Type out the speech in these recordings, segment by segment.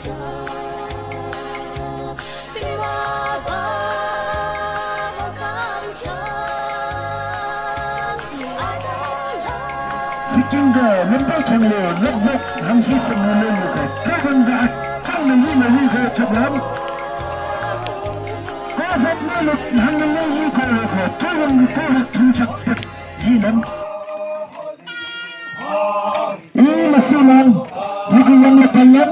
Sikinga lemba changlo lakbok hamsi samule muka kaganga changlo yi ka chablam kafat naluk hamle yi ka ka tulang tulang tuchak yilam masulan yiki yang lepayam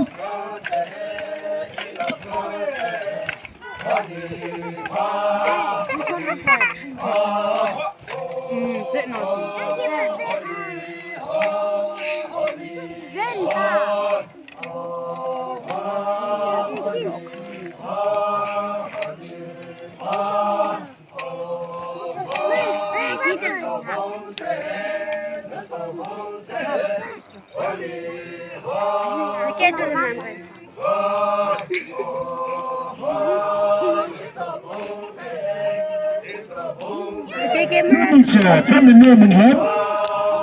Indonesia temennya menghap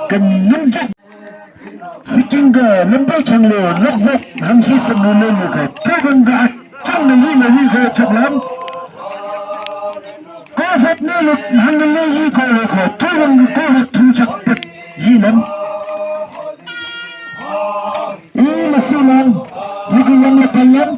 kenunjuk Sikinga lemba changlo lakbok hamsi samule muka kaganga changlo yi ka chablam kafat naluk hamle yi ka tulang tuchak yilam masulan yiki yang lepayam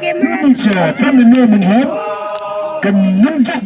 Indonesia temennya menghap kenunjuk